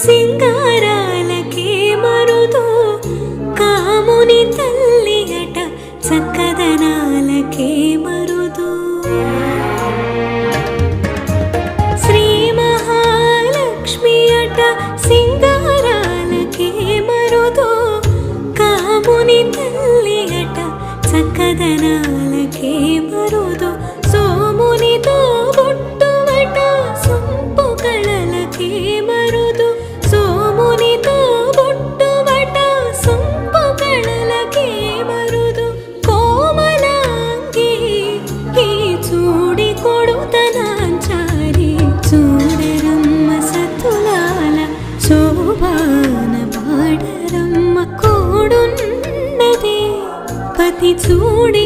సింగారాలకే మరుదు కాముని తల్లి అట చక్కదనాలకే మరుదు శ్రీ మహాలక్ష్మి అట సింగారాలకే మరుదు కాముని తల్లి అట చక్కదనాలకే మరుదు సోమునితో బొట్టువట సొంపు కళలకే మరుదు సోమునితో బొట్టువట సొంపు కళలకే మరుదు కోమలాంగి ఈ చూడి కొడుతనాంచారి చూడరమ్మ సతులాల శోభాన పాడరమ్మ కోడున్నదే పతి చూడి